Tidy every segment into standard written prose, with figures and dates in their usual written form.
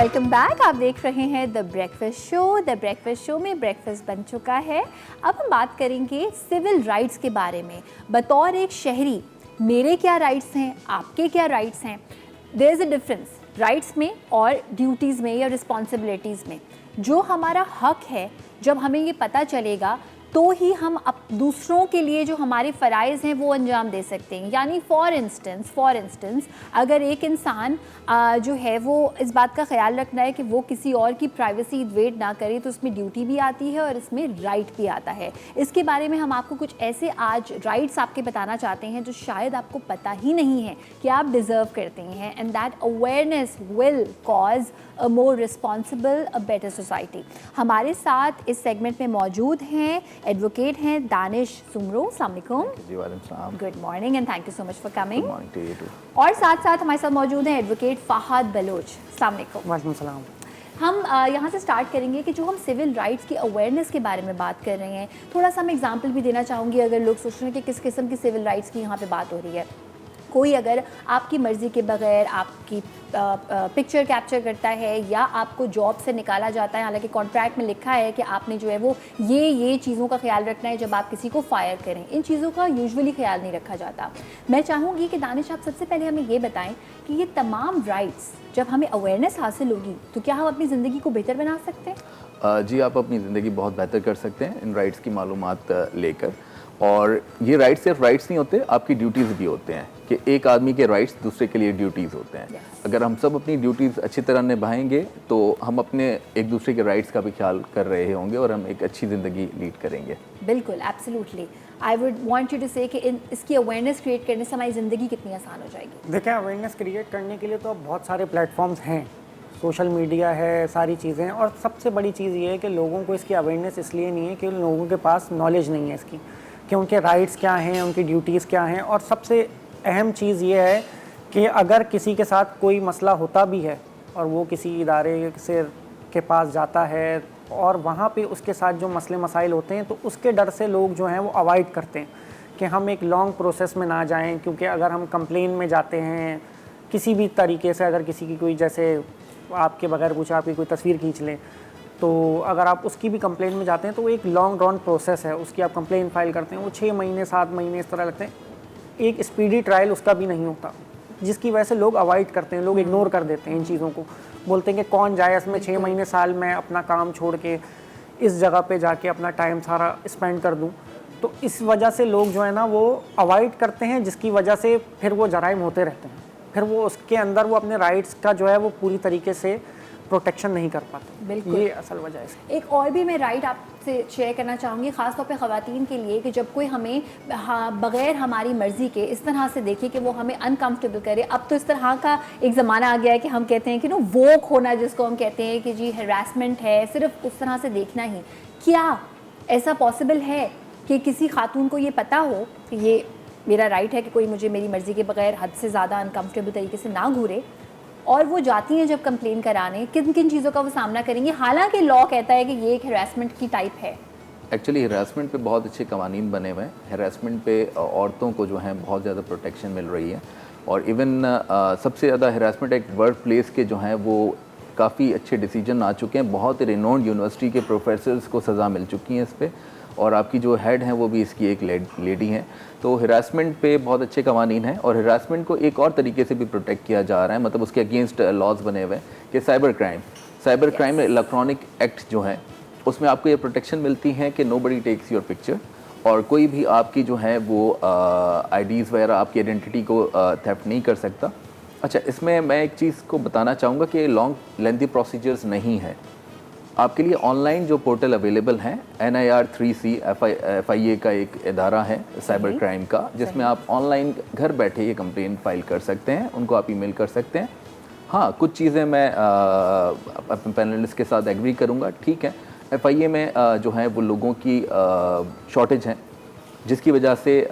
Welcome back. आप देख रहे हैं the breakfast show. The breakfast show में ब्रेकफास्ट बन चुका है। अब हम बात करेंगे सिविल राइट्स के बारे में। बतौर एक शहरी मेरे क्या राइट्स हैं, आपके क्या राइट्स हैं। There is a difference rights में और ड्यूटीज़ में या रिस्पॉन्सिबिलिटीज़ में। जो हमारा हक है, जब हमें ये पता चलेगा तो ही हम दूसरों के लिए जो हमारे फ़राइज़ हैं वो अंजाम दे सकते हैं। यानी फॉर इंस्टेंस अगर एक इंसान जो है वो इस बात का ख्याल रखना है कि वो किसी और की प्राइवेसी इन्वेड ना करे, तो उसमें ड्यूटी भी आती है और इसमें राइट भी आता है। इसके बारे में हम आपको कुछ ऐसे आज राइट्स आपके बताना चाहते हैं जो शायद आपको पता ही नहीं है कि आप डिज़र्व करते हैं। And that awareness will cause a more responsible, a better society. हमारे साथ इस सेगमेंट में मौजूद हैं एडवोकेट हैं दानिश सुमरो। अस्सलाम वालेकुम। Good morning and thank you so much for coming. और साथ साथ हमारे साथ मौजूद हैं एडवोकेट फहद बलोच। अस्सलाम वालेकुम। वालेकुम सलाम। हम यहाँ से स्टार्ट करेंगे कि जो हम सिविल राइट्स की अवेयरनेस के बारे में बात कर रहे हैं, थोड़ा सा मैं एग्जांपल भी देना चाहूँगी अगर लोग सोच रहे हैं कि किस किस्म की सिविल राइट्स की यहाँ पे बात हो रही है। कोई अगर आपकी मर्ज़ी के बगैर आपकी पिक्चर कैप्चर करता है या आपको जॉब से निकाला जाता है, हालांकि कॉन्ट्रैक्ट में लिखा है कि आपने जो है वो ये चीज़ों का ख्याल रखना है जब आप किसी को फायर करें, इन चीज़ों का यूजुअली ख्याल नहीं रखा जाता। मैं चाहूँगी कि दानिश आप सबसे पहले हमें ये बताएं कि ये तमाम राइट्स जब हमें अवेयरनेस हासिल होगी तो क्या हम अपनी ज़िंदगी को बेहतर बना सकते हैं? जी, आप अपनी ज़िंदगी बहुत बेहतर कर सकते हैं इन राइट्स की मालूमात लेकर। और ये राइट्स सिर्फ राइट्स नहीं होते, आपकी ड्यूटीज़ भी होते हैं कि एक आदमी के राइट्स दूसरे के लिए ड्यूटीज़ होते हैं। Yes. अगर हम सब अपनी ड्यूटीज़ अच्छी तरह निभाएंगे तो हम अपने एक दूसरे के राइट्स का भी ख्याल कर रहे होंगे और हम एक अच्छी ज़िंदगी लीड करेंगे। बिल्कुल, absolutely. I would want you to say कि इसकी अवेयरनेस क्रिएट करने से हमारी ज़िंदगी कितनी आसान हो जाएगी। देखिए, अवेयरनेस क्रिएट करने के लिए तो अब बहुत सारे प्लेटफॉर्म्स हैं, सोशल मीडिया है, सारी चीज़ें हैं। और सबसे बड़ी चीज़ ये है कि लोगों को इसकी अवेयरनेस इसलिए नहीं है कि लोगों के पास नॉलेज नहीं है इसकी, कि उनके राइट्स क्या हैं, उनकी ड्यूटीज़ क्या हैं। और सबसे अहम चीज़ ये है कि अगर किसी के साथ कोई मसला होता भी है और वो किसी इदारे से के पास जाता है और वहाँ पे उसके साथ जो मसले मसाइल होते हैं, तो उसके डर से लोग जो हैं वो अवॉइड करते हैं कि हम एक लॉन्ग प्रोसेस में ना जाएं। क्योंकि अगर हम कंप्लेन में जाते हैं किसी भी तरीके से, अगर किसी की कोई, जैसे आपके बगैर पूछा आपकी कोई तस्वीर खींच लें, तो अगर आप उसकी भी कंप्लेन में जाते हैं तो वो एक लॉन्ग रन प्रोसेस है। उसकी आप कंप्लेन फाइल करते हैं, वो 6 महीने 7 महीने इस तरह लगते हैं। एक स्पीडी ट्रायल उसका भी नहीं होता, जिसकी वजह से लोग अवॉइड करते हैं, लोग इग्नोर कर देते हैं इन चीज़ों को। बोलते हैं कि कौन जाए इसमें 6 महीने साल में अपना काम छोड़ के इस जगह पे जाके अपना टाइम सारा स्पेंड कर दूं। तो इस वजह से लोग जो है ना वो अवॉइड करते हैं, जिसकी वजह से फिर वो जराइम होते रहते हैं। फिर वो उसके अंदर वो अपने राइट्स का जो है वो पूरी तरीके से प्रोटेक्शन नहीं कर पाते। बिल्कुल, ये असल वजह है। एक और भी मैं राइट आपसे शेयर करना चाहूँगी, ख़ासतौर पे ख़वातीन के लिए, कि जब कोई हमें बग़ैर हमारी मर्ज़ी के इस तरह से देखे कि वो हमें अनकम्फर्टेबल करे। अब तो इस तरह का एक ज़माना आ गया है कि हम कहते हैं कि वोक होना, जिसको हम कहते हैं कि जी हैरेसमेंट है, सिर्फ उस तरह से देखना ही। क्या ऐसा पॉसिबल है कि किसी खातून को ये पता हो कि ये मेरा राइट है कि कोई मुझे मेरी मर्ज़ी के बगैर हद से ज़्यादा अनकम्फर्टेबल तरीके से ना घूरे, और वो जाती हैं जब कंप्लेन कराने, किन किन चीज़ों का वो सामना करेंगी? हालांकि लॉ कहता है कि ये एक हैरेसमेंट की टाइप है। एक्चुअली हैरेसमेंट पे बहुत अच्छे कवानीन बने हुए हैं। हैरेसमेंट पे औरतों को जो है बहुत ज़्यादा प्रोटेक्शन मिल रही है। और इवन सबसे ज़्यादा हैरेसमेंट एक वर्क प्लेस के जो हैं वो काफ़ी अच्छे डिसीजन आ चुके हैं। बहुत रिनोन्ड यूनिवर्सिटी के प्रोफेसर्स को सज़ा मिल चुकी है इस पर, और आपकी जो हेड हैं वो भी इसकी एक लेडी हैं। तो हिरासमेंट पे बहुत अच्छे कवानीन हैं और हिरासमेंट को एक और तरीके से भी प्रोटेक्ट किया जा रहा है, मतलब उसके अगेंस्ट लॉज बने हुए हैं कि साइबर क्राइम इलेक्ट्रॉनिक एक्ट जो है उसमें आपको ये प्रोटेक्शन मिलती है कि नोबडी टेक्स योर पिक्चर, और कोई भी आपकी जो है वो आईडीज़ वगैरह आपकी आइडेंटिटी को थेफ्ट नहीं कर सकता। अच्छा, इसमें मैं एक चीज़ को बताना चाहूँगा कि लॉन्ग लेंथी प्रोसीजर्स नहीं है। आपके लिए ऑनलाइन जो पोर्टल अवेलेबल हैं, NIR3C FIA का एक इदारा है साइबर क्राइम का, जिसमें आप ऑनलाइन घर बैठे ये कंप्लेन फाइल कर सकते हैं, उनको आप ईमेल कर सकते हैं। हाँ, कुछ चीज़ें मैं अपने पैनलिस्ट के साथ एग्री करूँगा। ठीक है, FIA में जो है वो लोगों की शॉर्टेज है, जिसकी वजह से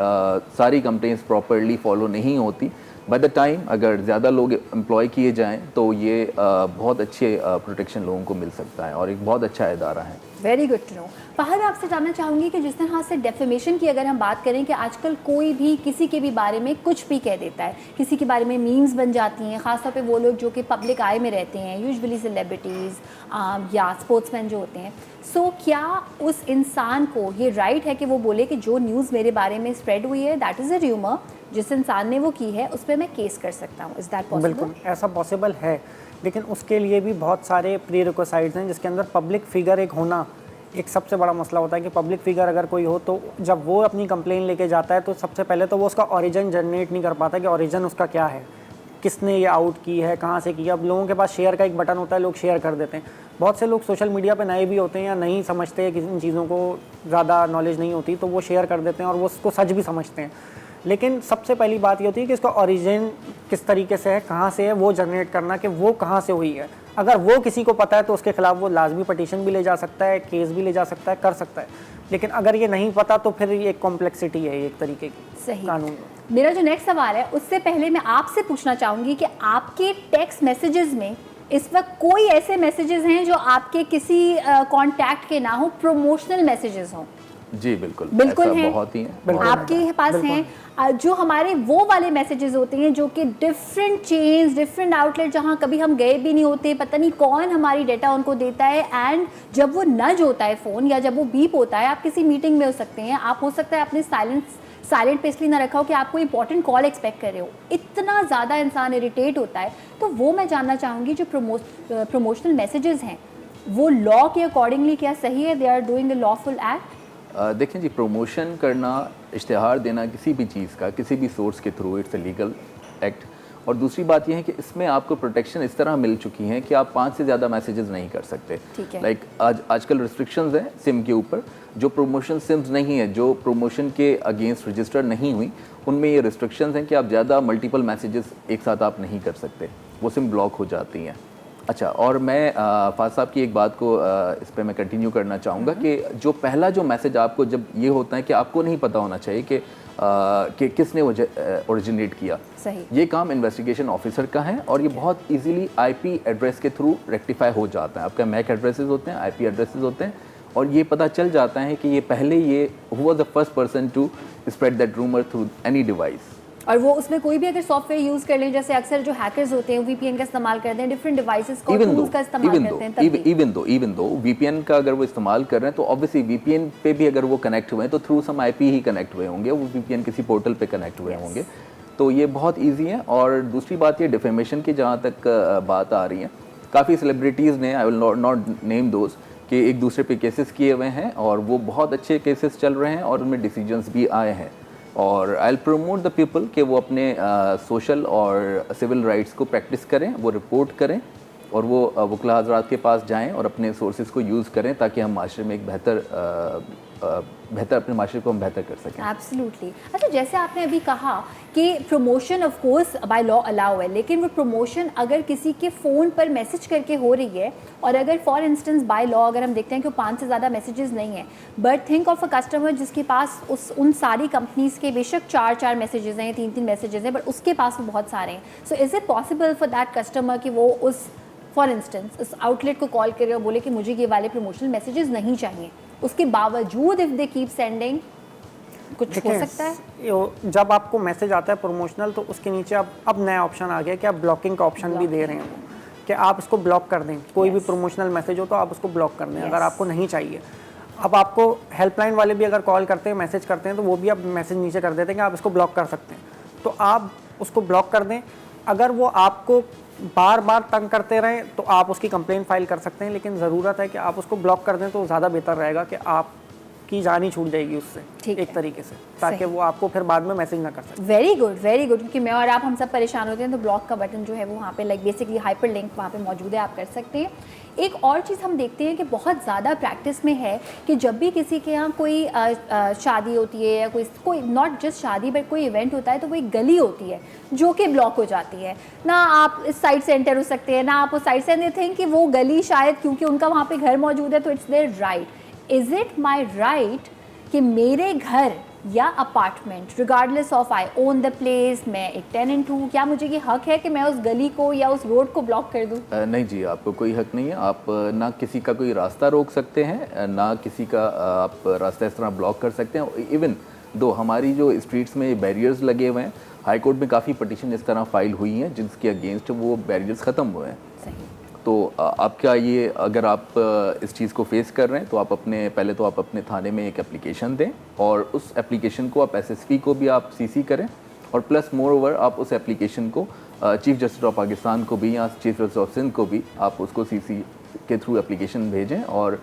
सारी कंप्लेंट्स प्रॉपरली फॉलो नहीं होती। बाय द टाइम अगर ज़्यादा लोग एम्प्लॉय किए जाएं तो ये बहुत अच्छे प्रोटेक्शन लोगों को मिल सकता है और एक बहुत अच्छा इदारा है। Very good to know. Fahad, आपसे जानना चाहूँगी कि जिस तरह से डेफेमेशन की अगर हम बात करें कि आजकल कोई भी किसी के भी बारे में कुछ भी कह देता है, किसी के बारे में मीम्स बन जाती हैं, ख़ासतौर पे वो लोग जो कि पब्लिक आई में रहते हैं, यूजुअली सेलिब्रिटीज़ या स्पोर्ट्समैन जो होते हैं। सो क्या उस इंसान को ये राइट है कि वो बोले कि जो न्यूज़ मेरे बारे में स्प्रेड हुई है दैट इज़ अ र्यूमर, जिस इंसान ने वो की है उस पर मैं केस कर सकता हूँ? Is that possible? बिल्कुल ऐसा पॉसिबल है, लेकिन उसके लिए भी बहुत सारे प्री रिक्विसाइट्स हैं, जिसके अंदर पब्लिक फिगर एक होना एक सबसे बड़ा मसला होता है कि पब्लिक फिगर अगर कोई हो तो जब वो अपनी कंप्लेन लेके जाता है तो सबसे पहले तो वो उसका ओरिजिन जनरेट नहीं कर पाता कि ओरिजिन उसका क्या है, किसने ये आउट की है, कहाँ से की है। अब लोगों के पास शेयर का एक बटन होता है, लोग शेयर कर देते हैं। बहुत से लोग सोशल मीडिया पे नए भी होते हैं या नहीं समझते हैं, किसी चीज़ों को ज़्यादा नॉलेज नहीं होती, तो वो शेयर कर देते हैं और वो उसको सच भी समझते हैं। लेकिन सबसे पहली बात ये होती है कि इसका ओरिजिन किस तरीके से है, कहाँ से है, वो जनरेट करना कि वो कहाँ से हुई है। अगर वो किसी को पता है तो उसके खिलाफ वो लाजमी पटिशन भी ले जा सकता है, केस भी ले जा सकता है, कर सकता है। लेकिन अगर ये नहीं पता तो फिर ये एक कॉम्प्लेक्सिटी है एक तरीके की सही। कानून। मेरा जो नेक्स्ट सवाल है उससे पहले मैं आपसे पूछना चाहूँगी कि आपके टेक्स्ट मैसेजेस में इस वक्त कोई ऐसे मैसेजेस हैं जो आपके किसी कॉन्टैक्ट के ना हो, प्रोमोशनल मैसेजेस हों? जी बिल्कुल, बिल्कुल ऐसा हैं, बहुत ही है। आपके पास हैं जो हमारे वो वाले मैसेजेस होते हैं जो कि डिफरेंट चेन्स, डिफरेंट आउटलेट जहाँ कभी हम गए भी नहीं होते, पता नहीं कौन हमारी डेटा उनको देता है, एंड जब वो नज होता है फ़ोन या जब वो बीप होता है, आप किसी मीटिंग में हो सकते हैं, आप हो सकता है अपने साइलेंट पे इसलिए ना रखा हो कि आपको इंपॉर्टेंट कॉल एक्सपेक्ट कर रहे हो, इतना ज़्यादा इंसान इरिटेट होता है। तो वो मैं जानना चाहूँगी जो प्रमोशनल मैसेजेस हैं वो लॉ के अकॉर्डिंगली क्या सही है, they are doing a lawful act? देखें जी, प्रमोशन करना, इश्तिहार देना किसी भी चीज़ का किसी भी सोर्स के through, it's a legal act. और दूसरी बात यह है कि इसमें आपको प्रोटेक्शन इस तरह मिल चुकी हैं कि आप 5 से ज़्यादा मैसेजेस नहीं कर सकते। लाइक आजकल रिस्ट्रिक्शंस हैं सिम के ऊपर। जो प्रमोशन सिम्स नहीं है, जो प्रमोशन के अगेंस्ट रजिस्टर नहीं हुई, उनमें ये रिस्ट्रिक्शंस हैं कि आप ज़्यादा मल्टीपल मैसेजेस एक साथ आप नहीं कर सकते, वो सिम ब्लॉक हो जाती हैं। अच्छा, और मैं फाज साहब की एक बात को इस पर मैं कंटिन्यू करना चाहूँगा कि जो पहला जो मैसेज आपको जब ये होता है कि आपको नहीं पता होना चाहिए कि किसने ओरिजिनेट किया। सही। ये काम इन्वेस्टिगेशन ऑफिसर का है और ये बहुत इजीली आईपी एड्रेस के थ्रू रेक्टिफाई हो जाता है। आपका मैक एड्रेसेस होते हैं, आईपी एड्रेसेस होते हैं, और ये पता चल जाता है कि ये पहले ये who was the first person to spread that rumour through any device. और वो उसमें कोई भी अगर सॉफ्टवेयर यूज़ कर लें, जैसे अक्सर जो हैकर्स होते हैं वीपीएन का इस्तेमाल करते हैं, डिफरेंट डिवाइसेस का टूल्स का इस्तेमाल करते हैं, तब भी इवन दो वीपीएन का अगर वो इस्तेमाल कर रहे हैं तो ऑब्वियसली वीपीएन पे भी अगर वो कनेक्ट हुए हैं तो थ्रू सम आईपी ही कनेक्ट हुए होंगे, वो वीपीएन किसी पोर्टल पे कनेक्ट हुए होंगे। तो ये बहुत ईजी है। और दूसरी बात ये डिफेमेशन की जहाँ तक बात आ रही है, काफ़ी सेलिब्रिटीज़ ने, I will not name those, कि एक दूसरे पे केसेस किए हुए हैं और वो बहुत अच्छे केसेस चल रहे हैं और उनमें डिसीजंस भी आए हैं। और I will promote the people कि वो अपने सोशल और सिविल राइट्स को प्रैक्टिस करें, वो रिपोर्ट करें और वो वकील हज़रात के पास जाएं और अपने सोर्सेज को यूज़ करें ताकि हम माशरे में एक बेहतर अपने माशरे को हम बेहतर कर सकें। एब्सोल्युटली। अच्छा, जैसे आपने अभी कहा कि promotion of course by law allow है, लेकिन वो प्रमोशन अगर किसी के फ़ोन पर मैसेज करके हो रही है और अगर फॉर इंस्टेंस बाय लॉ अगर हम देखते हैं कि 5 से ज़्यादा मैसेजेस नहीं हैं, but think of a customer जिसके पास उन सारी कंपनीज़ के बेशक 4 मैसेजेस हैं, 3 मैसेजेस हैं, बट उसके पास वो बहुत सारे हैं। So is it possible for that customer कि वो उस फॉर इंस्टेंस उस आउटलेट को कॉल करे और बोले कि मुझे ये वाले प्रमोशनल मैसेजेस नहीं चाहिए, उसके बावजूद इफ़ दे कीप सेंडिंग, कुछ हो सकता है? जब आपको मैसेज आता है प्रमोशनल तो उसके नीचे अब नया ऑप्शन आ गया कि आप ब्लॉकिंग का ऑप्शन भी दे रहे हैं वो, कि आप इसको ब्लॉक कर दें। कोई भी प्रमोशनल मैसेज हो तो आप उसको ब्लॉक कर दें अगर आपको नहीं चाहिए। अब आपको हेल्पलाइन वाले भी अगर कॉल करते हैं, मैसेज करते हैं, तो वो भी आप मैसेज नीचे कर देते हैं कि आप इसको ब्लॉक कर सकते हैं, तो आप उसको ब्लॉक कर दें। अगर वो आपको बार बार तंग करते रहें तो आप उसकी कंप्लेंट फाइल कर सकते हैं, लेकिन ज़रूरत है कि आप उसको ब्लॉक कर दें तो ज़्यादा बेहतर रहेगा कि आपकी जान ही छूट जाएगी उससे एक तरीके से, ताकि वो आपको फिर बाद में मैसेज ना कर सके। वेरी गुड, क्योंकि मैं और आप हम सब परेशान होते हैं तो ब्लॉक का बटन जो है वो वहाँ पे लाइक बेसिकली हाइपर लिंक वहाँ पे मौजूद है, आप कर सकते हैं। एक और चीज़ हम देखते हैं कि बहुत ज़्यादा प्रैक्टिस में है कि जब भी किसी के यहाँ कोई शादी होती है या कोई नॉट जस्ट शादी बट कोई इवेंट होता है तो वो एक गली होती है जो कि ब्लॉक हो जाती है ना, आप इस साइड से एंटर हो सकते हैं ना आप उस साइड से, एंड दे थिंक कि वो गली शायद क्योंकि उनका वहाँ पे घर मौजूद है तो it's their right. Is it my right कि मेरे घर या apartment, regardless of I own the place, मैं एक टेनेंट हूँ, क्या मुझे ये हक है कि मैं उस गली को या उस रोड को ब्लॉक कर दूँ? नहीं जी, आपको कोई हक नहीं है। आप ना किसी का कोई रास्ता रोक सकते हैं, ना किसी का आप रास्ता इस तरह ब्लॉक कर सकते हैं। इवन दो हमारी जो स्ट्रीट्स में बैरियर्स लगे हुए हैं, हाई कोर्ट में काफ़ी पटिशन इस तरह फाइल हुई हैं जिसके अगेंस्ट वो बैरियर्स ख़त्म हुए हैं। सही। तो आपका ये, अगर आप इस चीज़ को फेस कर रहे हैं तो आप पहले तो आप अपने थाने में एक एप्लीकेशन दें, और उस एप्लीकेशन को आप एसएसपी को भी आप सीसी करें, और प्लस मोर ओवर आप उस एप्लीकेशन को चीफ जस्टिस ऑफ पाकिस्तान को भी या चीफ जस्टिस ऑफ सिंध को भी आप उसको सीसी के थ्रू एप्लीकेशन भेजें और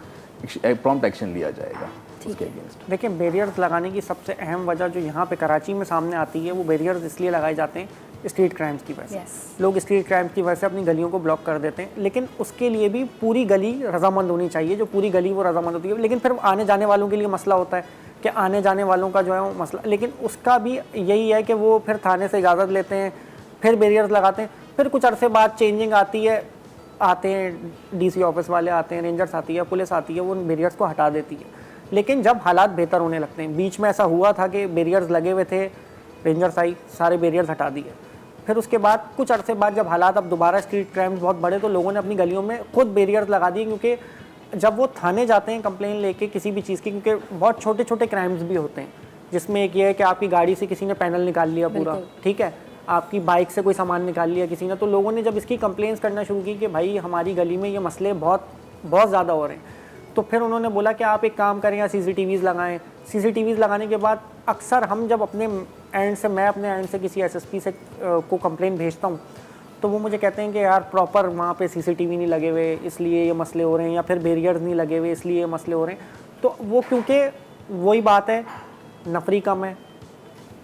प्रॉम्प्ट एक्शन लिया जाएगा उसके अगेंस्ट। देखिए, बैरियर्स लगाने की सबसे अहम वजह जो यहाँ पे कराची में सामने आती है, वो बैरियर्स इसलिए लगाए जाते हैं स्ट्रीट क्राइम्स की वजह से। लोग स्ट्रीट क्राइम्स की वजह से अपनी गलियों को ब्लॉक कर देते हैं, लेकिन उसके लिए भी पूरी गली रजामंद होनी चाहिए। जो पूरी गली वो रजामंद होती है, लेकिन फिर आने जाने वालों के लिए मसला होता है कि आने जाने वालों का जो है वो मसला, लेकिन उसका भी यही है कि वो फिर थाने से इजाज़त लेते हैं, फिर बैरियर्स लगाते हैं, फिर कुछ अरसे बाद चेंजिंग आती है, आते हैं डीसी ऑफिस वाले आते हैं, रेंजर्स आती है, पुलिस आती है, वो उन बैरियर्स को हटा देती है। लेकिन जब हालात बेहतर होने लगते हैं, बीच में ऐसा हुआ था कि बैरियर्स लगे हुए थे, रेंजर्स आई, सारे बैरियर्स हटा दिए। फिर उसके बाद कुछ अरसे बाद जब हालात अब दोबारा स्ट्रीट क्राइम्स बहुत बढ़े, तो लोगों ने अपनी गलियों में खुद बैरियर्स लगा दिए, क्योंकि जब वो थाने जाते हैं कंप्लेन लेके किसी भी चीज़ की, क्योंकि बहुत छोटे छोटे क्राइम्स भी होते हैं, जिसमें एक ये है कि आपकी गाड़ी से किसी ने पैनल निकाल लिया पूरा, ठीक है, आपकी बाइक से कोई सामान निकाल लिया किसी ने, तो लोगों ने जब इसकी कंप्लेंट्स करना शुरू की कि भाई हमारी गली में ये मसले बहुत बहुत ज़्यादा हो रहे हैं, तो फिर उन्होंने बोला कि आप एक काम करें, या CCTVs लगाएं। CCTVs लगाने के बाद अक्सर हम जब अपने एंड से, मैं अपने एंड से किसी SSP से को कंप्लेन भेजता हूँ, तो वो मुझे कहते हैं कि यार प्रॉपर वहाँ पे CCTV नहीं लगे हुए इसलिए ये मसले हो रहे हैं, या फिर बैरियर्स नहीं लगे हुए इसलिए ये मसले हो रहे हैं। तो वो क्योंकि वही बात है, नफरी कम है,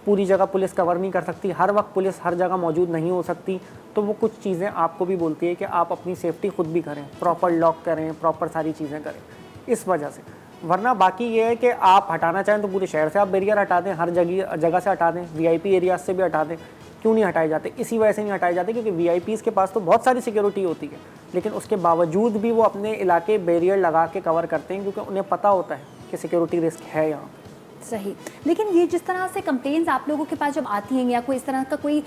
पूरी जगह पुलिस कवर नहीं कर सकती, हर वक्त पुलिस हर जगह मौजूद नहीं हो सकती, तो वो कुछ चीज़ें आपको भी बोलती है कि आप अपनी सेफ्टी खुद भी करें, प्रॉपर लॉक करें, प्रॉपर सारी चीज़ें करें, इस वजह से। वरना बाकी ये है कि आप हटाना चाहें तो पूरे शहर से आप बैरियर हटा दें, हर जगह से हटा दें, VIP एरियाज से भी हटा दें। क्यों नहीं हटाए जाते? इसी वजह से नहीं हटाए जाते क्योंकि VIPs के पास तो बहुत सारी सिक्योरिटी होती है, लेकिन उसके बावजूद भी वो अपने इलाके बैरियर लगा के कवर करते हैं, क्योंकि उन्हें पता होता है कि सिक्योरिटी रिस्क है यहाँ। सही। लेकिन ये जिस तरह से कंप्लेंट्स आप लोगों के पास जब आती हैं, या कोई इस तरह का कोई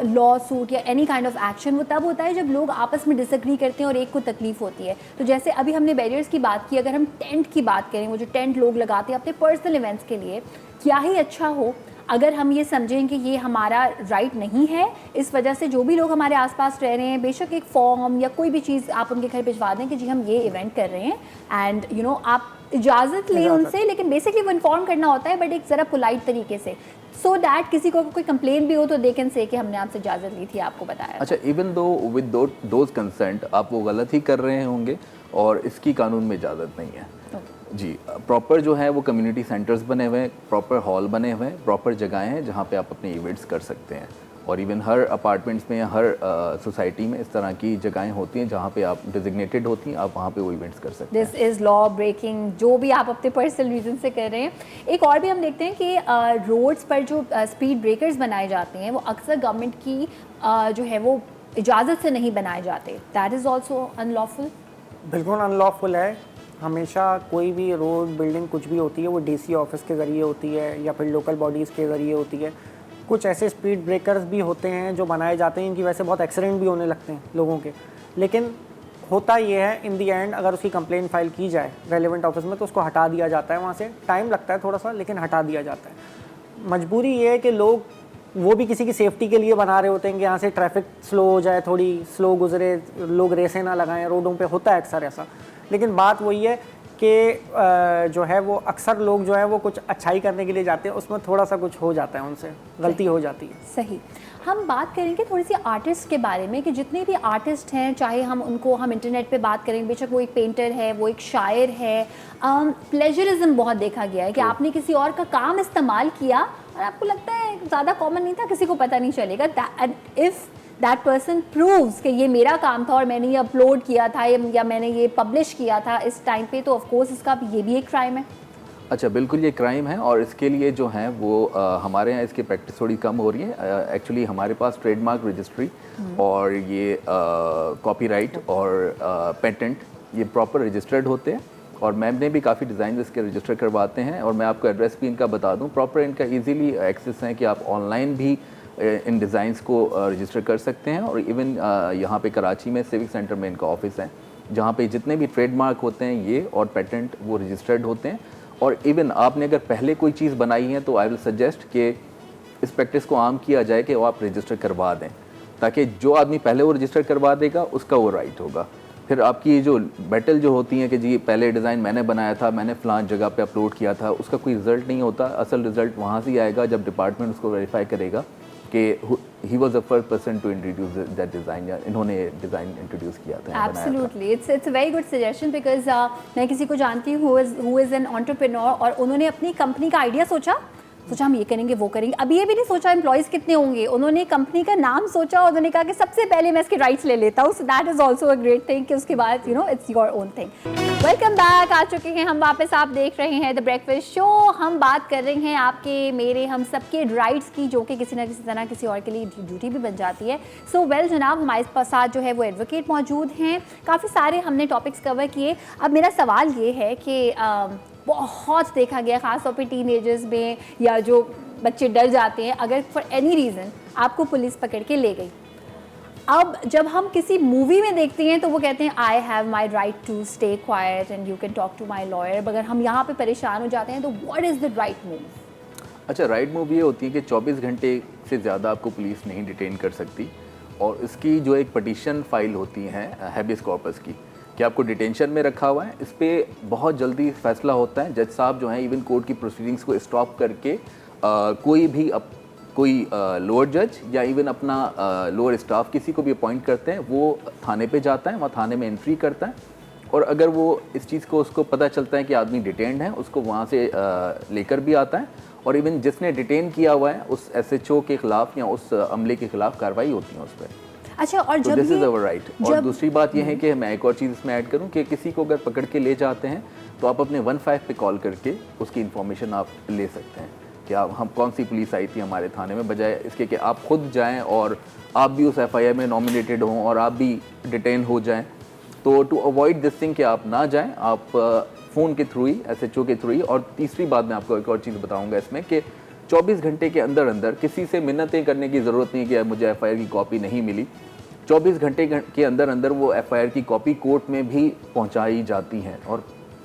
लॉ सूट या एनी काइंड ऑफ एक्शन, वो तब होता है जब लोग आपस में डिसएग्री करते हैं और एक को तकलीफ होती है। तो जैसे अभी हमने बैरियर्स की बात की, अगर हम टेंट की बात करें, वो जो टेंट लोग लगाते हैं अपने पर्सनल इवेंट्स के लिए, क्या ही अच्छा हो अगर हम ये समझें कि ये हमारा राइट नहीं है, इस वजह से जो भी लोग हमारे आसपास रह रहे हैं, बेशक एक फॉर्म या कोई भी चीज़ आप उनके घर भिजवा दें कि जी हम ये इवेंट कर रहे हैं, एंड आप इजाज़त लें उनसे, लेकिन बेसिकली वो इन्फॉर्म करना होता है, बट एक ज़रा पोलाइट तरीके से, सो दैट किसी को कोई कंप्लेन भी हो तो दे कैन से कि हमने आपसे इजाज़त ली थी, आपको बताया। अच्छा, even though with those consent आप वो गलत ही कर रहे होंगे और इसकी कानून में इजाज़त नहीं है। जी, प्रॉपर जो है वो कम्युनिटी सेंटर्स बने हुए हैं, प्रॉपर हॉल बने हुए हैं, प्रॉपर जगहें हैं जहाँ पे आप अपने इवेंट्स कर सकते हैं, और इवन हर अपार्टमेंट्स में या हर सोसाइटी में इस तरह की जगहें होती हैं जहाँ पे आप डिजिग्नेटेड होती हैं, आप वहाँ पे वो इवेंट्स कर सकते हैं। दिस इज़ लॉ ब्रेकिंग, जो भी आप अपने पर्सनल रीज़न से कर रहे हैं। एक और भी हम देखते हैं कि रोड्स पर जो स्पीड ब्रेकर्स बनाए जाते हैं, वो अक्सर गवर्नमेंट की जो है वो इजाज़त से नहीं बनाए जाते, दैट इज़ ऑल्सो अनलॉफुल। बिल्कुल अनलॉफुल है। हमेशा कोई भी रोड बिल्डिंग कुछ भी होती है वो DC ऑफिस के ज़रिए होती है या फिर लोकल बॉडीज़ के ज़रिए होती है। कुछ ऐसे स्पीड ब्रेकर्स भी होते हैं जो बनाए जाते हैं, इनकी वजह से बहुत एक्सीडेंट भी होने लगते हैं लोगों के, लेकिन होता ये है इन दी एंड अगर उसकी कंप्लेंट फाइल की जाए रेलेवेंट ऑफिस में तो उसको हटा दिया जाता है वहाँ से। टाइम लगता है थोड़ा सा, लेकिन हटा दिया जाता है। मजबूरी ये है कि लोग वो भी किसी की सेफ्टी के लिए बना रहे होते हैं कि यहाँ से ट्रैफिक स्लो हो जाए, थोड़ी स्लो गुजरे, लोग रेसें ना लगाएं रोडों पे, होता है अक्सर ऐसा। लेकिन बात वही है कि जो है वो अक्सर लोग जो है वो कुछ अच्छाई करने के लिए जाते हैं, उसमें थोड़ा सा कुछ हो जाता है, उनसे गलती हो जाती है। सही। हम बात करेंगे थोड़ी सी आर्टिस्ट के बारे में कि जितने भी आर्टिस्ट हैं, चाहे हम इंटरनेट पे बात करें, बेशक वो एक पेंटर है, वो एक शायर है, प्लेजरिज्म बहुत देखा गया है कि आपने किसी और का काम इस्तेमाल किया और आपको लगता है ज़्यादा कॉमन नहीं था, किसी को पता नहीं चलेगा, इफ़ दैट पर्सन प्रूव्स कि ये मेरा काम था और मैंने ये अपलोड किया था या मैंने ये पब्लिश किया था इस टाइम पे, तो ऑफ कोर्स इसका ये भी एक क्राइम है। अच्छा, बिल्कुल ये क्राइम है, और इसके लिए जो है वो हमारे यहाँ इसकी प्रैक्टिस थोड़ी कम हो रही है। एक्चुअली हमारे पास ट्रेडमार्क रजिस्ट्री और ये कॉपीराइट और पेटेंट ये प्रॉपर रजिस्टर्ड होते हैं, और मैम ने भी काफ़ी डिज़ाइन इसके रजिस्टर करवाते हैं। और मैं आपको एड्रेस भी इनका बता दूं, प्रॉपर इनका इजीली एक्सेस है कि आप ऑनलाइन भी इन डिज़ाइंस को रजिस्टर कर सकते हैं। और इवन यहाँ पे कराची में सिविक सेंटर में इनका ऑफिस है, जहाँ पे जितने भी ट्रेडमार्क होते हैं ये और पेटेंट वो रजिस्टर्ड होते हैं। और इवन आपने अगर पहले कोई चीज़ बनाई है तो आई विल सजेस्ट कि इस प्रैक्टिस को आम किया जाए कि वो आप रजिस्टर करवा दें, ताकि जो आदमी पहले वो रजिस्टर करवा देगा उसका वो राइट होगा। फिर आपकी जो बैटल जो होती है कि जी पहले डिज़ाइन मैंने बनाया था, मैंने फ़लाँ जगह पे अपलोड किया था, उसका कोई रिज़ल्ट नहीं होता। असल रिज़ल्ट वहाँ से ही आएगा जब डिपार्टमेंट उसको वेरीफाई करेगा कि he was the first person to introduce that design, या इन्होंने डिज़ाइन इंट्रोड्यूस किया था। Absolutely, it's a very good suggestion because मैं किसी को जानती हूँ हु इज़ एन एंटरप्रेन्योर, और उन्होंने अपनी कंपनी का आइडिया सोचा हम ये करेंगे वो करेंगे। अभी ये भी नहीं सोचा एम्प्लॉयज़ कितने होंगे, उन्होंने कंपनी का नाम सोचा और उन्होंने कहा कि सबसे पहले मैं इसके राइट्स ले लेता हूँ। So that is also a great thing कि उसके बाद it's your own thing. Welcome back, आ चुके हैं हम वापस। आप देख रहे हैं द ब्रेकफास्ट शो। हम बात कर रहे हैं आपके, मेरे, हम सबके राइट्स की, जो कि किसी ना किसी तरह किसी और के लिए ड्यूटी भी बन जाती है। सो वेल जनाब, हमारे साथ जो है वो एडवोकेट मौजूद हैं। काफ़ी सारे हमने टॉपिक्स कवर किए। अब मेरा सवाल ये है कि बहुत देखा गया ख़ासतौर पे टीनेजर्स में, या जो बच्चे डर जाते हैं अगर फॉर एनी रीज़न आपको पुलिस पकड़ के ले गई। अब जब हम किसी मूवी में देखते हैं तो वो कहते हैं I have my right to stay quiet and you can talk to my lawyer. अगर हम यहाँ पे परेशान हो जाते हैं तो what is the right move? अच्छा, राइट मूव ये होती है कि 24 घंटे से ज़्यादा आपको पुलिस नहीं डिटेन कर सकती। और इसकी जो एक पटिशन फाइल होती है हैबियस कॉर्पस की, कि आपको डिटेंशन में रखा हुआ है, इस पर बहुत जल्दी फैसला होता है। जज साहब जो हैं इवन कोर्ट की प्रोसीडिंग्स को स्टॉप करके कोई भी कोई लोअर जज या इवन अपना लोअर स्टाफ किसी को भी अपॉइंट करते हैं, वो थाने पे जाता है, वहाँ थाने में एंट्री करता है। और अगर वो इस चीज़ को उसको पता चलता है कि आदमी डिटेन्ड है, उसको वहाँ से लेकर भी आता है। और इवन जिसने डिटेन किया हुआ है उस SHO के ख़िलाफ़ या उस अमले के ख़िलाफ़ कार्रवाई होती है उस पर। अच्छा, और तो दिस इज़ अवर राइट। और दूसरी बात यह है कि मैं एक और चीज़ इसमें ऐड करूं कि किसी को अगर पकड़ के ले जाते हैं तो आप अपने 15 पे कॉल करके उसकी इन्फॉर्मेशन आप ले सकते हैं कि हम कौन सी पुलिस आई थी हमारे थाने में, बजाय इसके कि आप खुद जाएं और आप भी उस FIR में नॉमिनेटेड हों और आप भी डिटेन हो जाएं। तो टू अवॉइड दिस थिंग कि आप ना जाएं, आप फ़ोन के थ्रू ही, SHO के थ्रू ही। और तीसरी बात मैं आपको एक और चीज़ बताऊँगा इसमें कि 24 घंटे के अंदर अंदर किसी से मिन्नतें करने की ज़रूरत नहीं कि मुझे FIR की कॉपी नहीं मिली। 24 घंटे के अंदर अंदर वो FIR की कॉपी कोर्ट में भी पहुंचाई जाती है और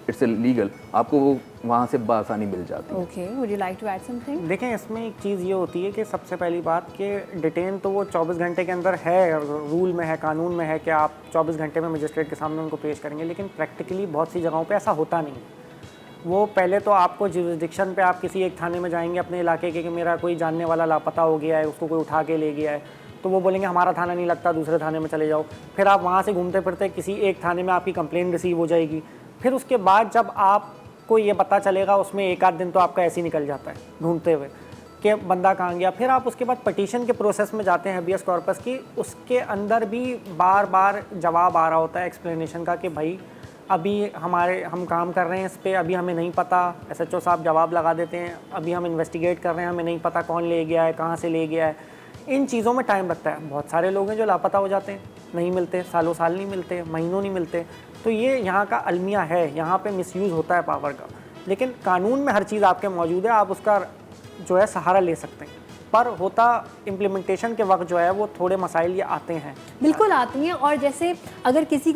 इट्स लीगल, आपको वो वहाँ से बआसानी मिल जाती है। Okay, would you like to add something? देखें, इसमें एक चीज़ ये होती है कि सबसे पहली बात कि डिटेन तो वो 24 घंटे के अंदर है, रूल में है, कानून में है कि आप 24 घंटे में मजिस्ट्रेट के सामने उनको पेश करेंगे, लेकिन प्रैक्टिकली बहुत सी जगहों पे ऐसा होता नहीं है। वो पहले तो आपको जुरिसडिक्शन पे आप किसी एक थाने में जाएंगे अपने इलाके के कि मेरा कोई जानने वाला लापता हो गया है, उसको कोई उठा के ले गया है, तो वो बोलेंगे हमारा थाना नहीं लगता, दूसरे थाने में चले जाओ। फिर आप वहाँ से घूमते फिरते किसी एक थाने में आपकी कंप्लेंट रिसीव हो जाएगी। फिर उसके बाद जब आपको ये पता चलेगा, उसमें एक आध दिन तो आपका ऐसे ही निकल जाता है ढूंढते हुए कि बंदा कहाँ गया। फिर आप उसके बाद पटिशन के प्रोसेस में जाते हैं हैबियस कॉर्पस की, उसके अंदर भी बार बार जवाब आ रहा होता है एक्सप्लेनेशन का कि भाई अभी हम काम कर रहे हैं इस पर, अभी हमें नहीं पता। SHO साहब जवाब लगा देते हैं, अभी हम इन्वेस्टिगेट कर रहे हैं, हमें नहीं पता कौन ले गया है, कहाँ से ले गया है। इन चीज़ों में टाइम लगता है। बहुत सारे लोग हैं जो लापता हो जाते हैं, नहीं मिलते, सालों साल नहीं मिलते, महीनों नहीं मिलते। तो ये यहाँ का अलमिया है, यहाँ पे मिसयूज़ होता है पावर का। लेकिन कानून में हर चीज़ आपके मौजूद है, आप उसका जो है सहारा ले सकते हैं। पर होता इम्प्लीमेंटेशन के वक्त जो है वो थोड़े मसाइल ये आते हैं। बिल्कुल आती हैं। और जैसे अगर किसी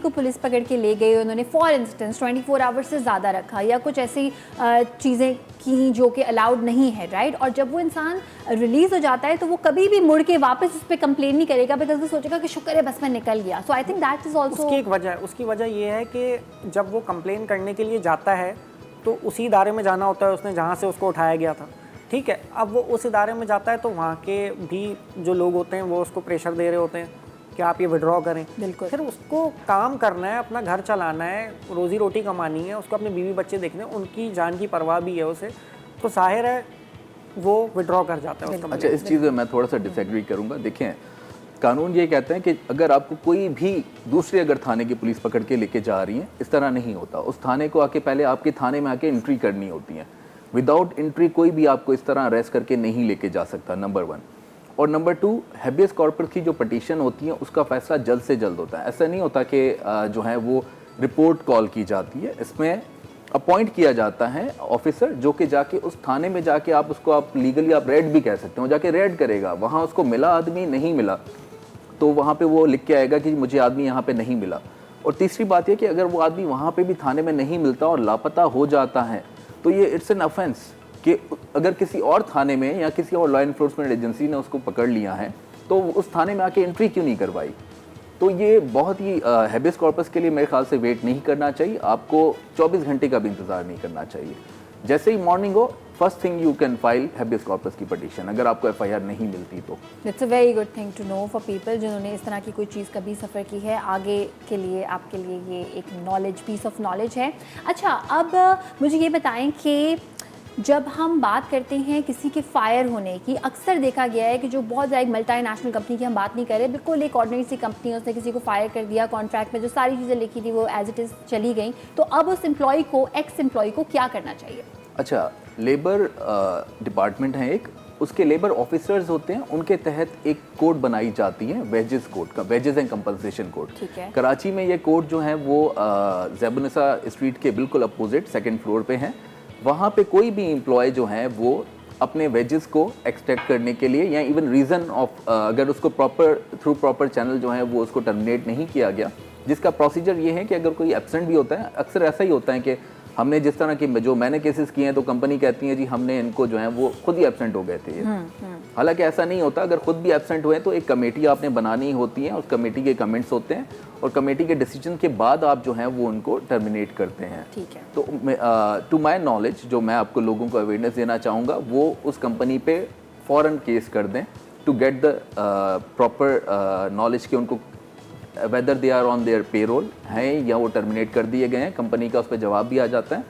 को पुलिस पकड़ के ले गई, उन्होंने फॉर इंस्टेंस 24 आवर्स से ज़्यादा रखा या कुछ ऐसी चीज़ें की जो कि अलाउड नहीं है, राइट, और जब वो इंसान रिलीज़ हो जाता है तो वो कभी भी मुड़ के वापस उस पर कंप्लेन नहीं करेगा, बिकॉज वो सोचेगा कि शुक्र है बस मैं निकल गया। So I think that is also उसकी वजह ये है कि जब वो कंप्लेन करने के लिए जाता है तो उसी इदारे में जाना होता है उसने जहाँ से उसको उठाया गया था, ठीक है। अब वो उस इदारे में जाता है तो वहाँ के भी जो लोग होते हैं वो उसको प्रेशर दे रहे होते हैं कि आप ये विड्रॉ करें। बिल्कुल। फिर उसको काम करना है, अपना घर चलाना है, रोज़ी रोटी कमानी है, उसको अपने बीवी बच्चे देखने, उनकी जान की परवाह भी है उसे, तो जाहिर है वो विड्रॉ कर जाता है उसका। अच्छा, इस चीज़ में मैं थोड़ा सा डिसएग्री करूँगा। देखें, कानून ये कहते हैं कि अगर आपको कोई भी दूसरे अगर थाने की पुलिस पकड़ के लेके जा रही है, इस तरह नहीं होता। उस थाने को आके पहले आपके थाने में आके एंट्री करनी होती है। विदाउट एंट्री कोई भी आपको इस तरह अरेस्ट करके नहीं लेके जा सकता, नंबर 1। और नंबर 2, हैबियस कॉर्पस की जो पटिशन होती है उसका फैसला जल्द से जल्द होता है। ऐसा नहीं होता कि जो है वो रिपोर्ट कॉल की जाती है। इसमें अपॉइंट किया जाता है ऑफिसर, जो कि जाके उस थाने में जाके आप उसको आप लीगली आप रेड भी कह सकते हो, जाके रेड करेगा। वहाँ उसको मिला आदमी, नहीं मिला तो वहाँ पे वो लिख के आएगा कि मुझे आदमी यहाँ पे नहीं मिला। और तीसरी बात यह कि अगर वो आदमी वहाँ पे भी थाने में नहीं मिलता और लापता हो जाता है तो ये इट्स एन ऑफेंस कि अगर किसी और थाने में या किसी और लॉ इन्फोर्समेंट एजेंसी ने उसको पकड़ लिया है तो उस थाने में आके एंट्री क्यों नहीं करवाई। तो ये बहुत ही हैबियस कॉर्पस के लिए मेरे ख्याल से वेट नहीं करना चाहिए, आपको 24 घंटे का भी इंतज़ार नहीं करना चाहिए। जैसे ही मॉर्निंग हो, first thing you can file habeas corpus की पिटीशन, अगर आपको एफआईआर नहीं मिलती तो। It's a very good thing to know for people जिन्होंने इस तरह की कोई चीज़ कभी सफ़र की है, आगे के लिए आपके लिए ये एक नॉलेज, पीस ऑफ नॉलेज है। अच्छा, अब मुझे ये बताएं कि जब हम बात करते हैं किसी के फायर होने की, अक्सर देखा गया है कि जो बहुत ज़्यादा मल्टीनेशनल कंपनी की हम बात नहीं कर रहे, बिल्कुल एक ऑर्डिनरी सी कंपनी है, उसने किसी को फायर कर दिया, कॉन्ट्रैक्ट में जो सारी चीज़ें लिखी थी वो एज इट इज़ चली गई, तो अब उस एम्प्लॉय को, एक्स एम्प्लॉय को क्या करना चाहिए? अच्छा, लेबर डिपार्टमेंट है एक, उसके लेबर ऑफिसर्स होते हैं, उनके तहत एक कोड बनाई जाती है, वेजेस कोड का, वेजेस एंड कंपनसेशन कोड। ठीक है। कराची में ये कोड जो है वो ज़ेबुनिसा स्ट्रीट के बिल्कुल अपोजिट सेकंड फ्लोर पे है। वहाँ पे कोई भी एम्प्लॉय जो है वो अपने वेजेस को एक्सट्रैक्ट करने के लिए या इवन रीज़न ऑफ अगर उसको थ्रू प्रॉपर चैनल जो है वो उसको टर्मिनेट नहीं किया गया, जिसका प्रोसीजर ये है कि अगर कोई एब्सेंट भी होता है, अक्सर ऐसा ही होता है कि हमने जिस तरह की जो मैंने केसेस किए हैं तो कंपनी कहती है जी हमने इनको जो है वो खुद ही एब्सेंट हो गए थे। हालांकि ऐसा नहीं होता, अगर खुद भी एब्सेंट हुए तो एक कमेटी आपने बनानी होती है, उस कमेटी के कमेंट्स होते हैं और कमेटी के डिसीजन के बाद आप जो है वो उनको टर्मिनेट करते हैं। ठीक है। तो टू माय नॉलेज जो मैं आपको लोगों को अवेयरनेस देना चाहूँगा वो उस कंपनी पे फ़ौरन केस कर दें to get the proper knowledge कि उनको whether they are on their payroll हैं या वो टर्मिनेट कर दिए गए हैं। कंपनी का उस पर जवाब भी आ जाता है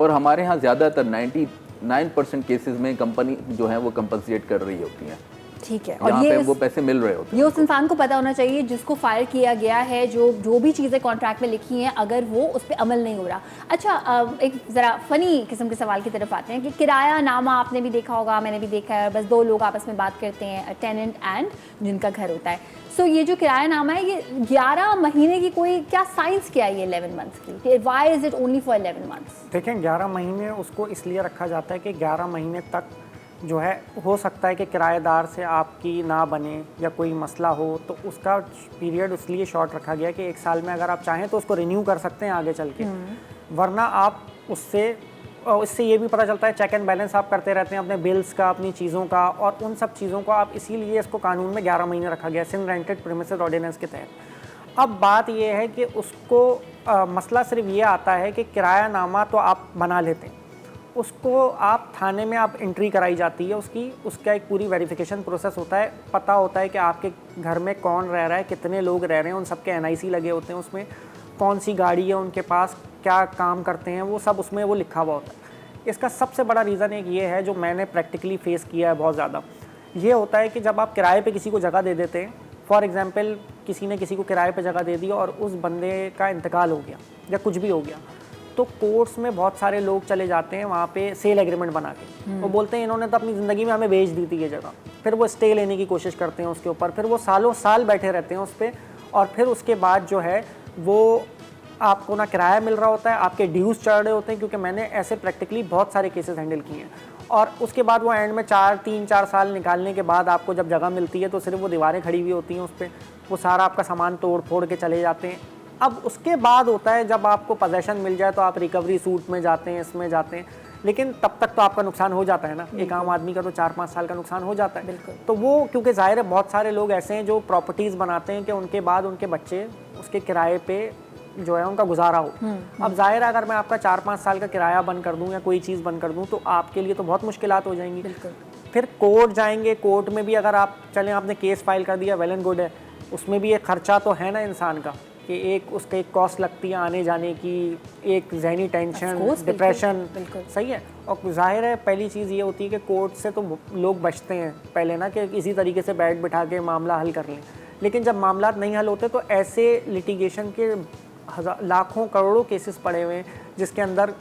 और हमारे यहाँ ज़्यादातर 99% केसेस में कंपनी जो है वो कंपनसेट कर रही होती है। ठीक है। और ये वो पैसे मिल रहे होते हैं। ये उस इंसान को पता होना चाहिए जिसको फायर किया गया है, जो भी चीज़ें कॉन्ट्रैक्ट में लिखी हैं, अगर वो उस पर अमल नहीं हो रहा। अच्छा, एक ज़रा फ़नी किस्म के सवाल की तरफ आते हैं कि किराया नामा आपने भी देखा होगा, मैंने भी देखा है, बस दो लोग आपस में बात करते हैं, टेनेंट एंड जिनका घर होता है। सो ये जो किराया नामा है ये 11 महीने की कोई क्या साइंस क्या है ये 11 मंथ्स की? Why is it only for 11 months? देखें, 11 महीने उसको इसलिए रखा जाता है कि 11 महीने तक जो है हो सकता है कि किराएदार से आपकी ना बने या कोई मसला हो, तो उसका पीरियड इसलिए शॉर्ट रखा गया कि 1 साल में अगर आप चाहें तो उसको रिन्यू कर सकते हैं आगे चल के, वरना आप इससे ये भी पता चलता है चेक एंड बैलेंस आप करते रहते हैं अपने बिल्स का, अपनी चीज़ों का, और उन सब चीज़ों को आप इसीलिए इसको कानून में 11 महीने रखा गया सिन रेंटेड प्रीमिसेस ऑर्डिनेंस के तहत। अब बात ये है कि उसको मसला सिर्फ ये आता है कि किराया नामा तो आप बना लेते हैं, उसको आप थाने में आप एंट्री कराई जाती है, उसका एक पूरी वेरिफिकेशन प्रोसेस होता है, पता होता है कि आपके घर में कौन रह रहा है, कितने लोग रह रहे हैं, उन सब के NIC लगे होते हैं, उसमें कौन सी गाड़ी है उनके पास, क्या काम करते हैं, वो सब उसमें वो लिखा हुआ होता है। इसका सबसे बड़ा रीज़न एक ये है जो मैंने प्रैक्टिकली फेस किया है बहुत ज़्यादा, ये होता है कि जब आप किराए पे किसी को जगह दे देते हैं, फॉर एग्जांपल किसी ने किसी को किराए पे जगह दे दी और उस बंदे का इंतकाल हो गया या कुछ भी हो गया, तो कोर्ट्स में बहुत सारे लोग चले जाते हैं वहाँ पे सेल एग्रीमेंट बना के, वो बोलते हैं इन्होंने तो अपनी ज़िंदगी में हमें बेच दी थी ये जगह, फिर वो स्टे लेने की कोशिश करते हैं उसके ऊपर, फिर वो सालों साल बैठे रहते हैं उस पर, और फिर उसके बाद जो है वो आपको ना किराया मिल रहा होता है, आपके ड्यूज़ चढ़ रहे होते हैं, क्योंकि मैंने ऐसे प्रैक्टिकली बहुत सारे केसेस हैंडल किए हैं, और उसके बाद वो एंड में 3-4 साल निकालने के बाद आपको जब जगह मिलती है तो सिर्फ वो दीवारें खड़ी हुई होती हैं उस पर, वो सारा आपका सामान तोड़ फोड़ के चले जाते हैं। अब उसके बाद होता है जब आपको पोजेसन मिल जाए तो आप रिकवरी सूट में जाते हैं, इसमें जाते हैं, लेकिन तब तक तो आपका नुकसान हो जाता है ना, एक आम आदमी का तो 4-5 साल का नुकसान हो जाता है। तो वो क्योंकि ज़ाहिर है बहुत सारे लोग ऐसे हैं जो प्रॉपर्टीज़ बनाते हैं कि उनके बाद उनके बच्चे उसके किराए पे जो है उनका गुजारा हो। अब ज़ाहिर है अगर मैं आपका 4-5 साल का किराया बंद कर दूं या कोई चीज़ बंद कर दूं तो आपके लिए तो बहुत मुश्किलात हो जाएंगी। फिर कोर्ट जाएंगे, कोर्ट में भी अगर आप चलें आपने केस फाइल कर दिया, वेल एंड गुड है, उसमें भी एक खर्चा तो है ना इंसान का, कि एक उसका एक कॉस्ट लगती है आने जाने की, एक जहनी टेंशन, डिप्रेशन, सही है। और जाहिर है पहली चीज़ ये होती है कि कोर्ट से तो लोग बचते हैं पहले ना, कि इसी तरीके से बैठ बिठा के मामला हल कर लें, लेकिन जब मामला नहीं हल होते तो ऐसे लिटिगेशन के लाखों करोड़ों केसेस पड़े हुए हैं जिसके अंदर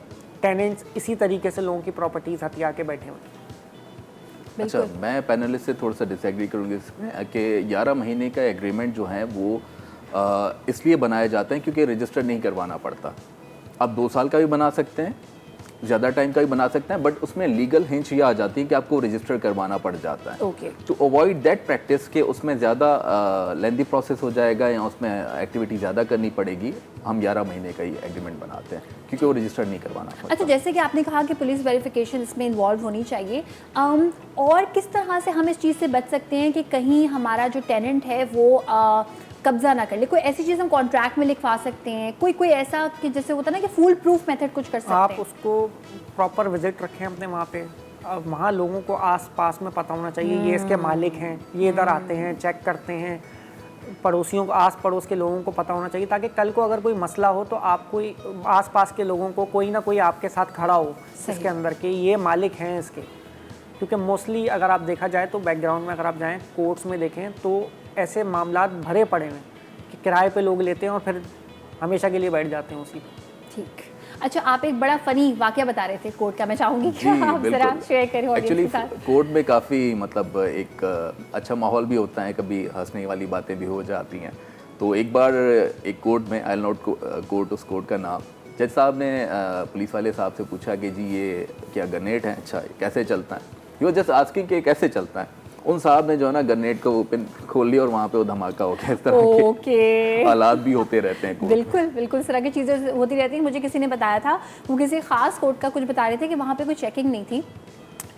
टेनेंट्स इसी तरीके से लोगों की प्रॉपर्टीज़ हथिया के बैठे हुए हैं। अच्छा, मैं पैनलिस्ट से थोड़ा सा डिसएग्री करूँगी इसमें कि 11 महीने का एग्रीमेंट जो है वो इसलिए बनाए जाते हैं क्योंकि रजिस्टर नहीं करवाना पड़ता। आप 2 साल का भी बना सकते हैं, ज़्यादा टाइम का भी बना सकते हैं, बट उसमें लीगल हिंच ये आ जाती है कि आपको रजिस्टर करवाना पड़ जाता है। Okay. To avoid that practice के उसमें ज़्यादा लेंदी प्रोसेस हो जाएगा या उसमें एक्टिविटी ज़्यादा करनी पड़ेगी, हम 11 महीने का ही एग्रीमेंट बनाते हैं क्योंकि वो रजिस्टर नहीं करवाना पड़ता। अच्छा, जैसे कि आपने कहा कि पुलिस वेरिफिकेशन इसमें इन्वॉल्व होनी चाहिए, और किस तरह से हम इस चीज़ से बच सकते हैं कि कहीं हमारा जो टेनेंट है वो कब्जा ना कर ले? कोई ऐसी चीज़ हम कॉन्ट्रैक्ट में लिखवा सकते हैं, कोई ऐसा कि जैसे होता है ना कि फुल प्रूफ मेथड कुछ कर सकते आप हैं? उसको प्रॉपर विजिट रखें अपने वहाँ पे। अब वहाँ लोगों को आस पास में पता होना चाहिए ये इसके मालिक हैं, ये इधर आते हैं, चेक करते हैं। पड़ोसियों को, आस पड़ोस के लोगों को पता होना चाहिए ताकि कल को अगर कोई मसला हो तो आप कोई आस पास के लोगों को, कोई ना कोई आपके साथ खड़ा हो इसके अंदर के ये मालिक हैं इसके। क्योंकि मोस्टली अगर आप देखा जाए तो बैकग्राउंड में अगर आप जाएँ कोर्ट्स में देखें तो ऐसे मामलात भरे पड़े हैं कि किराए पे लोग लेते हैं और फिर हमेशा के लिए बैठ जाते हैं उसी पे। ठीक। अच्छा, आप एक बड़ा फनी वाकया बता रहे थे कोर्ट का, मैं चाहूँगी कि आप ज़रा शेयर करें ऑडियंस के साथ। कोर्ट में काफ़ी मतलब एक अच्छा माहौल भी होता है, कभी हंसने वाली बातें भी हो जाती हैं। तो एक बार एक कोर्ट में, आई विल नॉट कोर्ट उस कोर्ट का नाम, जज साहब ने पुलिस वाले साहब से पूछा कि जी ये क्या ग्रेनेड है, अच्छा कैसे चलता है, यू जस्ट आस्किंग कि कैसे चलता है। उन साहब ने जो है ना ग्रेनेड को ओपन खोल लिया और वहाँ पे वो धमाका हो गया। इस तरह के हालात भी होते रहते हैं। बिल्कुल बिल्कुल, इस तरह की चीज़ें होती रहती हैं। मुझे किसी ने बताया था, वो किसी ख़ास कोर्ट का कुछ बता रहे थे कि वहाँ पे कोई चेकिंग नहीं थी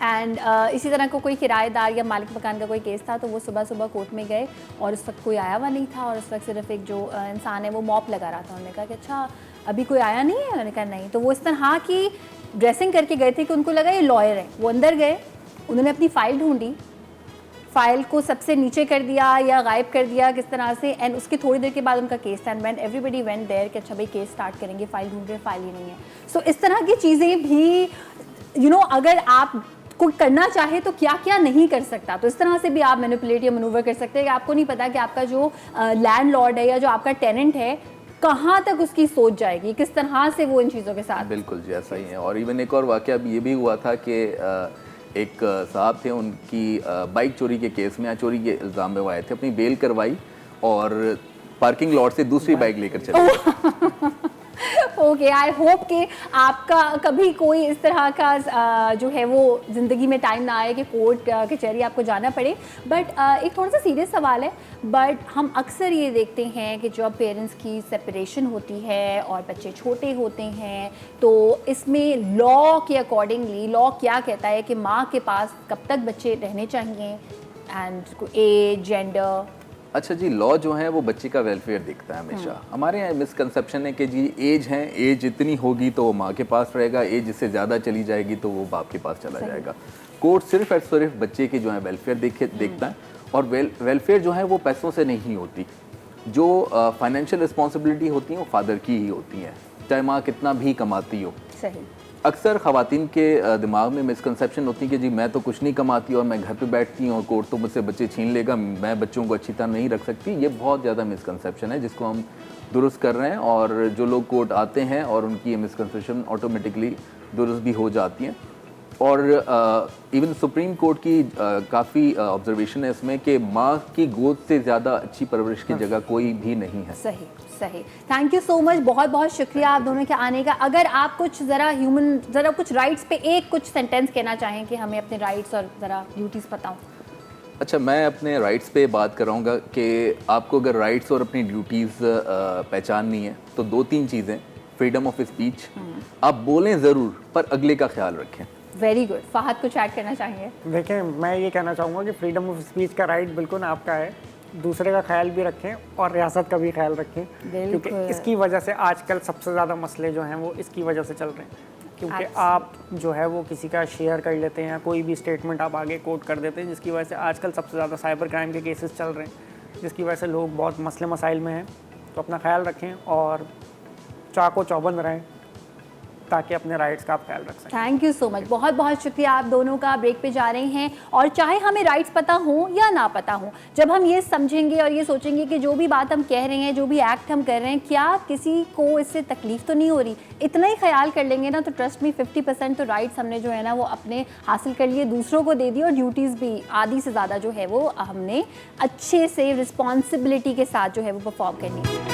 एंड इसी तरह को कोई किराएदार या मालिक मकान का कोई केस था, तो वो सुबह सुबह कोर्ट में गए और उस वक्त कोई आया हुआ नहीं था और उस वक्त सिर्फ एक जो इंसान है वो मॉप लगा रहा था। उन्होंने कहा कि अच्छा अभी कोई आया नहीं है? उन्होंने कहा नहीं। तो वो इस तरह की ड्रेसिंग करके गए थे कि उनको लगा ये लॉयर है। वो अंदर गए, उन्होंने अपनी फ़ाइल ढूंढी, फाइल को सबसे नीचे कर दिया या गायब कर दिया किस तरह से, एंड उसके थोड़ी देर के बाद उनका केस था and when everybody went there कि अच्छा भाई केस स्टार्ट करेंगे, फाइल ढूंढ रहे, फाइल ही नहीं है। सो इस तरह की चीज़ें भी अगर आप कोई करना चाहे तो क्या क्या नहीं कर सकता। तो इस तरह से भी आप मैनिपुलेट या मनूवर कर सकते हैं कि आपको नहीं पता कि आपका जो लैंडलॉर्ड है या जो आपका टेनेंट है कहाँ तक उसकी सोच जाएगी, किस तरह से वो इन चीज़ों के साथ। बिल्कुल जी, ऐसा ही है। और इवन एक और वाकया ये भी हुआ था कि एक साहब थे, उनकी बाइक चोरी के केस में या चोरी के इल्ज़ाम में वो आए थे, अपनी बेल करवाई और पार्किंग लॉट से दूसरी बाइक लेकर चले। ओके, आई होप कि आपका कभी कोई इस तरह का जो है वो ज़िंदगी में टाइम ना आए कि कोर्ट कचहरी आपको जाना पड़े। बट एक थोड़ा सा सीरियस सवाल है, बट हम अक्सर ये देखते हैं कि जब पेरेंट्स की सेपरेशन होती है और बच्चे छोटे होते हैं तो इसमें लॉ के अकॉर्डिंगली लॉ क्या कहता है कि माँ के पास कब तक बच्चे रहने चाहिए एंड एज, जेंडर? अच्छा जी, लॉ जो है वो बच्चे का वेलफेयर देखता है हमेशा। हमारे यहाँ मिसकंसेप्शन है कि जी एज है, एज इतनी होगी तो वो माँ के पास रहेगा, एज इससे ज़्यादा चली जाएगी तो वो बाप के पास चला जाएगा। कोर्ट सिर्फ और सिर्फ बच्चे के जो है वेलफेयर देखता है और वेलफेयर जो है वो पैसों से नहीं होती। जो फाइनेंशियल रिस्पॉन्सिबिलिटी होती है वो फादर की ही होती है, चाहे माँ कितना भी कमाती हो। सही। अक्सर ख़वातीन के दिमाग में मिसकंसेप्शन होती है कि जी मैं तो कुछ नहीं कमाती और मैं घर पे बैठती हूँ और कोर्ट तो मुझसे बच्चे छीन लेगा, मैं बच्चों को अच्छी तरह नहीं रख सकती। ये बहुत ज़्यादा मिसकंसेप्शन है जिसको हम दुरुस्त कर रहे हैं और जो लोग कोर्ट आते हैं और उनकी ये मिसकंसेप्शन ऑटोमेटिकली दुरुस्त भी हो जाती हैं। और इवन सुप्रीम कोर्ट की काफ़ी ऑब्जर्वेशन है इसमें कि माँ की गोद से ज़्यादा अच्छी परवरिश की जगह कोई भी नहीं है। सही सही। थैंक यू सो मच, बहुत बहुत शुक्रिया आप दोनों के आने का। अगर आप कुछ ज़रा कुछ राइट्स पे एक कुछ सेंटेंस कहना चाहें कि हमें अपने राइट्स और ज़रा ड्यूटीज़ पता हो। अच्छा, मैं अपने राइट्स पे बात कराऊंगा कि आपको अगर राइट्स और अपनी ड्यूटीज़ पहचाननी है तो 2-3 चीज़ें। फ्रीडम ऑफ स्पीच, आप बोलें ज़रूर पर अगले का ख्याल रखें। Very good. फहद कुछ ऐड करना चाहेंगे? देखिए, मैं ये कहना चाहूँगा कि फ्रीडम ऑफ स्पीच का राइट बिल्कुल आपका है, दूसरे का ख्याल भी रखें और रियासत का भी ख्याल रखें, क्योंकि इसकी वजह से आजकल सबसे ज़्यादा मसले जो हैं वो इसकी वजह से चल रहे हैं। क्योंकि आप जो है वो किसी का शेयर कर लेते हैं, कोई भी स्टेटमेंट आप आगे कोट कर देते हैं, जिसकी वजह से आजकल सबसे ज़्यादा साइबर क्राइम के केसेस चल रहे हैं, जिसकी वजह से लोग बहुत मसले मसाइल में हैं। तो अपना ख्याल रखें और चाको चौबंद रहें। ताकि अपने राइट्स का आप ख्याल रख सकें। थैंक यू सो मच, बहुत बहुत शुक्रिया आप दोनों का। ब्रेक पे जा रहे हैं और चाहे हमें राइट्स पता हो या ना पता हो, जब हम ये समझेंगे और ये सोचेंगे कि जो भी बात हम कह रहे हैं, जो भी एक्ट हम कर रहे हैं, क्या किसी को इससे तकलीफ तो नहीं हो रही, इतना ही ख्याल कर लेंगे ना, तो ट्रस्ट में 50% तो राइट्स हमने जो है ना वो अपने हासिल कर लिए, दूसरों को दे दी, और ड्यूटीज़ भी आधी से ज़्यादा जो है वो हमने अच्छे से रिस्पॉन्सिबिलिटी के साथ जो है वो परफॉर्म करनी है।